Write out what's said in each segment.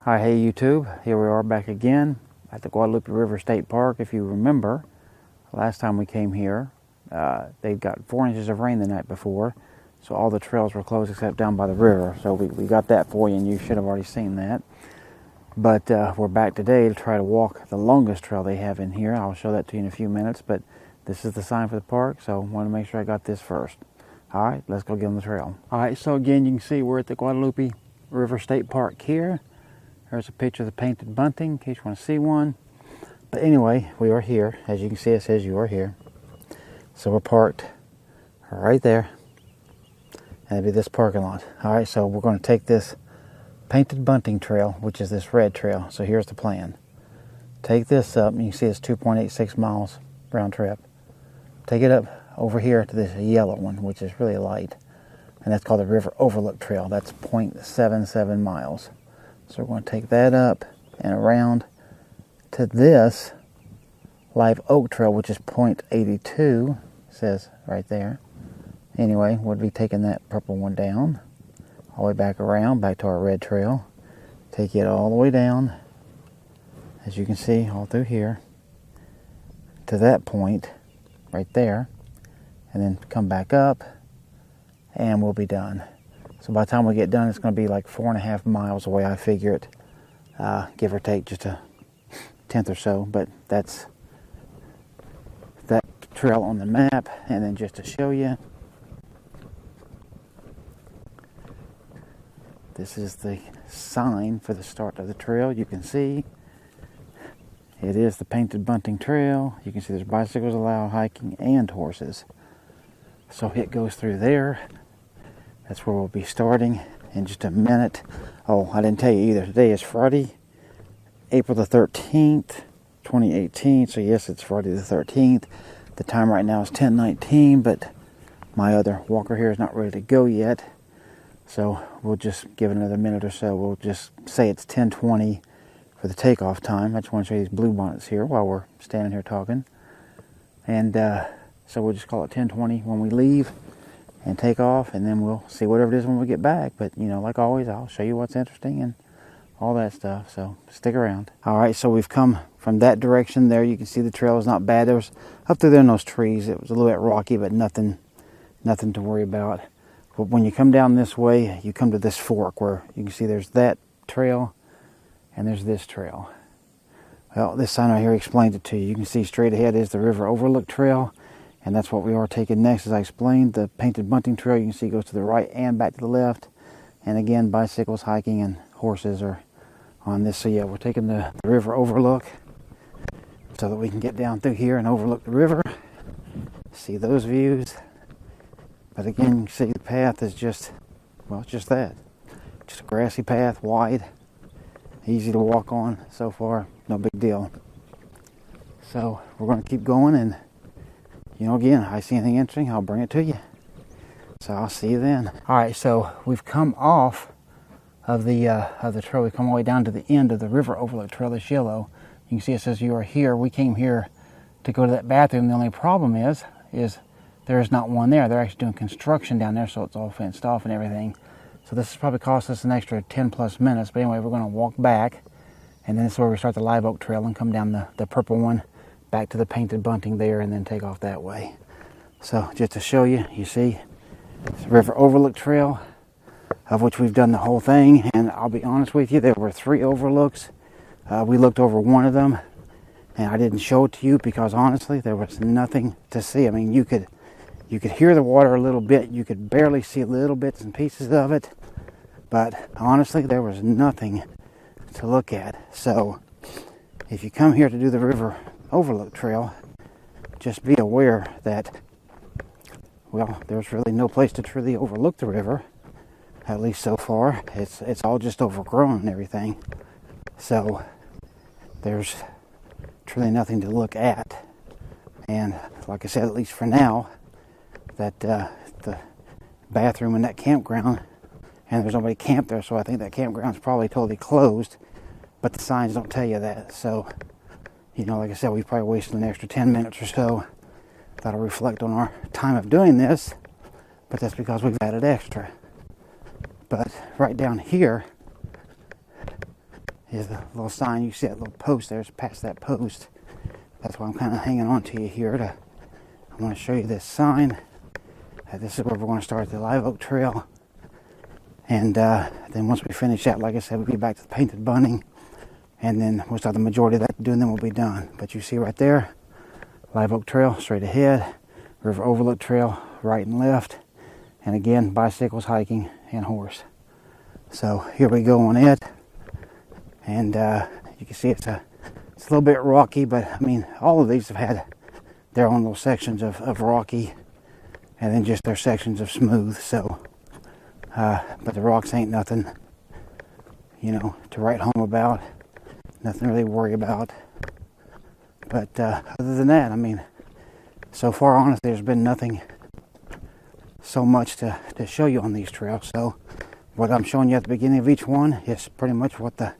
Hi, hey YouTube. Here we are back again at the Guadalupe River State Park. If you remember, last time we came here, they got 4 inches of rain the night before, so all the trails were closed except down by the river. So we got that for you, and you should have already seen that. But we're back today to try to walk the longest trail they have in here. I'll show that to you in a few minutes, but this is the sign for the park, so I want to make sure I got this first. All right, let's go get on the trail. All right, so again, you can see we're at the Guadalupe River State Park here. There's a picture of the Painted Bunting, in case you want to see one. But anyway, we are here. As you can see, it says you are here. So we're parked right there. And it'll be this parking lot. All right, so we're going to take this Painted Bunting trail, which is this red trail. So here's the plan. Take this up, and you can see it's 2.86 miles round trip. Take it up over here to this yellow one, which is really light. And that's called the River Overlook Trail. That's 0.77 miles. So we're going to take that up and around to this Live Oak Trail, which is 0.82, says right there. Anyway, we'll be taking that purple one down, all the way back around, back to our red trail. Take it all the way down, as you can see, all through here, to that point right there, and then come back up, and we'll be done. So by the time we get done, it's going to be like 4.5 miles away, I figure it, give or take just a tenth or so. But that's that trail on the map. And then just to show you, this is the sign for the start of the trail. You can see it is the Painted Bunting Trail. You can see there's bicycles allowed, hiking, and horses. So it goes through there. That's where we'll be starting in just a minute. Oh, I didn't tell you either. Today is Friday, April the 13th, 2018. So yes, it's Friday the 13th. The time right now is 10:19, but my other walker here is not ready to go yet. So we'll just give it another minute or so. We'll just say it's 10:20 for the takeoff time. I just want to show you these blue bonnets here while we're standing here talking. And so we'll just call it 10:20 when we leave and take off, and then we'll see whatever it is when we get back. But, you know, like always, I'll show you what's interesting and all that stuff, so stick around. All right, so we've come from that direction there. You can see the trail is not bad. There was, up through there in those trees, it was a little bit rocky, but nothing to worry about. But when you come down this way, you come to this fork where you can see there's that trail and there's this trail. Well, this sign right here explains it to you. You can see straight ahead is the River Overlook Trail. And that's what we are taking next. As I explained, the Painted Bunting Trail, you can see, goes to the right and back to the left. And again, bicycles, hiking, and horses are on this. So yeah, we're taking the River Overlook so that we can get down through here and overlook the river, see those views. But again, you can see the path is just, well, it's just that. Just a grassy path, wide, easy to walk on so far, no big deal. So we're going to keep going, and you know, again, if I see anything interesting, I'll bring it to you. So I'll see you then. All right, so we've come off of the trail. We've come all the way down to the end of the River Overlook Trail, this yellow. You can see it says you are here. We came here to go to that bathroom. The only problem is there is not one there. They're actually doing construction down there, so it's all fenced off and everything. So this has probably cost us an extra 10 plus minutes. But anyway, we're going to walk back, and then this is where we start the Live Oak Trail and come down the purple one, back to the Painted Bunting there, and then take off that way. So just to show you, you see it's the River Overlook Trail, of which we've done the whole thing. And I'll be honest with you, there were 3 overlooks. We looked over one of them, and I didn't show it to you because honestly there was nothing to see. I mean, you could hear the water a little bit, you could barely see little bits and pieces of it, but honestly there was nothing to look at. So if you come here to do the River Overlook Trail, just be aware that, well, there's really no place to truly overlook the river, at least so far. It's all just overgrown and everything, so there's truly nothing to look at. And like I said, at least for now, that the bathroom in that campground, and there's nobody camped there, so I think that campground's probably totally closed, but the signs don't tell you that. So, you know, like I said, we probably wasted an extra 10 minutes or so. That'll reflect on our time of doing this, but that's because we've added extra. But right down here is the little sign. You see that little post there. It's past that post. That's why I'm kind of hanging on to you here. I want to show you this sign. This is where we're going to start the Live Oak Trail. And then once we finish that, like I said, we'll be back to the Painted Bunting. And then we'll start the majority of that to do, and then we'll be done. But you see right there, Live Oak Trail straight ahead. River Overlook Trail right and left. And again, bicycles, hiking, and horse. So here we go on it. And you can see it's a little bit rocky, but I mean, all of these have had their own little sections of rocky, and then just their sections of smooth. So, but the rocks ain't nothing, you know, to write home about. Nothing really to worry about. But other than that, I mean, so far, honestly, there's been nothing so much to show you on these trails. So what I'm showing you at the beginning of each one is pretty much what the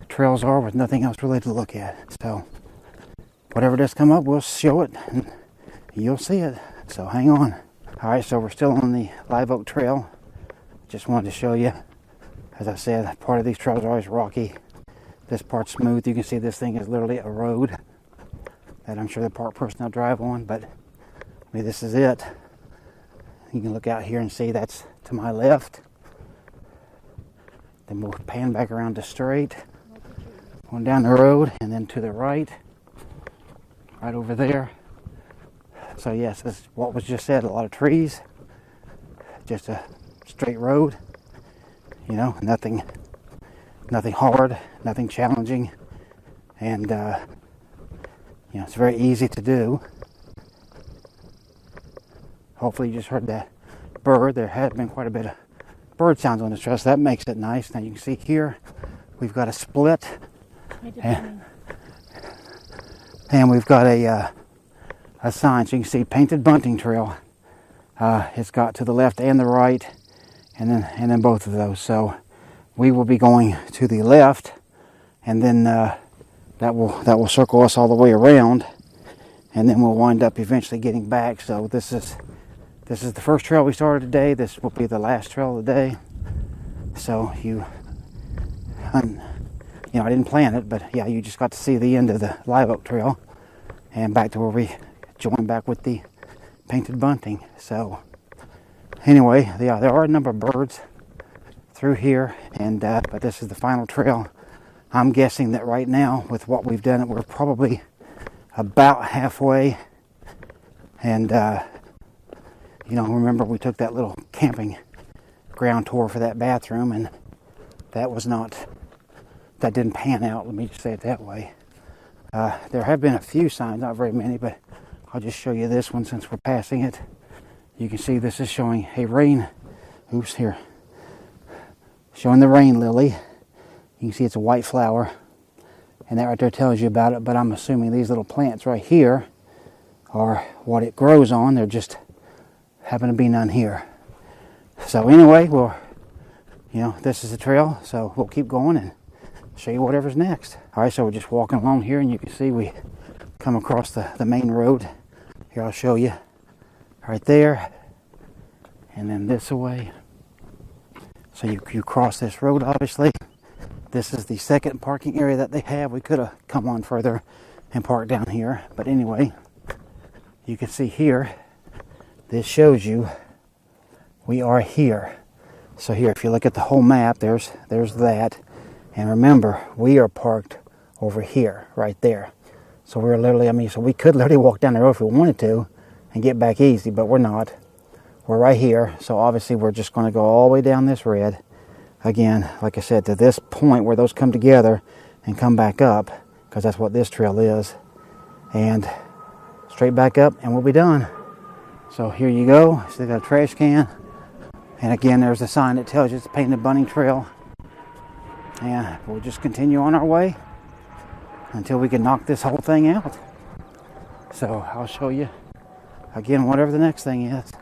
trails are, with nothing else really to look at. So whatever does come up, we'll show it and you'll see it. So hang on. All right, so we're still on the Live Oak Trail. Just wanted to show you, as I said, part of these trails are always rocky. This part's smooth. You can see this thing is literally a road that I'm sure the park personnel drive on, but I mean, this is it. You can look out here and see that's to my left. Then we'll pan back around to straight, going down the road, and then to the right, right over there. So yes, this is what was just said, a lot of trees, just a straight road, you know, nothing hard, nothing challenging, and you know, it's very easy to do. Hopefully you just heard that bird. There has been quite a bit of bird sounds on this trail, so that makes it nice. Now you can see here, we've got a split, and we've got a sign. So you can see Painted Bunting Trail. It's got to the left and the right, and then both of those. So we will be going to the left, and then that will circle us all the way around, and then we'll wind up eventually getting back. So this is the first trail we started today. This will be the last trail of the day. So you know, I didn't plan it, but yeah, you just got to see the end of the Live Oak Trail and back to where we join back with the Painted Bunting. So anyway, yeah, there are a number of birds through here, and but this is the final trail. I'm guessing that right now, with what we've done, we're probably about halfway. And you know, remember we took that little camping ground tour for that bathroom, and that didn't pan out, let me just say it that way. There have been a few signs, not very many, but I'll just show you this one since we're passing it. You can see this is showing a showing the rain lily. You can see it's a white flower, and that right there tells you about it, but I'm assuming these little plants right here are what it grows on. There just happen to be none here. So anyway, this is the trail, so we'll keep going and show you whatever's next. All right, so we're just walking along here, and you can see we come across the main road. Here, I'll show you. Right there, and then this way. So you cross this road, obviously. This is the second parking area that they have. We could have come on further and parked down here, but anyway, you can see here, this shows you we are here. So here, if you look at the whole map, there's that. And remember, we are parked over here, right there. So we're literally, so we could literally walk down the road if we wanted to and get back easy, but we're not. We're right here. So obviously we're just going to go all the way down this red. Again, like I said, to this point where those come together and come back up, because that's what this trail is. And straight back up, and we'll be done. So here you go. So they got a trash can. And again, there's a sign that tells you it's Painted Bunting Trail. And we'll just continue on our way until we can knock this whole thing out. So I'll show you again whatever the next thing is.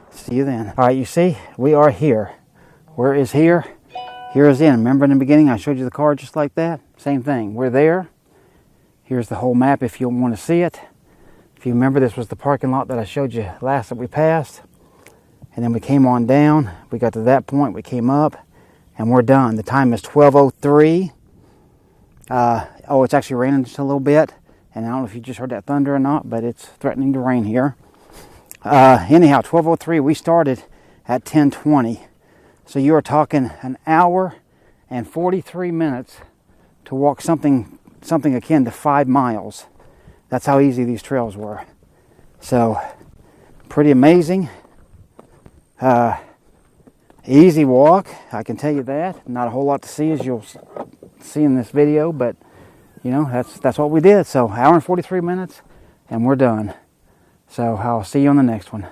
See you then. All right, you see, we are here. Where is here? Here is in. Remember in the beginning I showed you the card just like that? Same thing. We're there. Here's the whole map if you want to see it. If you remember, this was the parking lot that I showed you last that we passed. And then we came on down. We got to that point. We came up. And we're done. The time is 12:03. Oh, it's actually raining just a little bit, and I don't know if you just heard that thunder or not, but it's threatening to rain here. Anyhow, 12:03, we started at 10:20. So you are talking an hour and 43 minutes to walk something akin to 5 miles. That's how easy these trails were. So, pretty amazing. Easy walk, I can tell you that. Not a whole lot to see, as you'll see in this video, but you know, that's what we did. So, hour and 43 minutes, and we're done. So, I'll see you on the next one.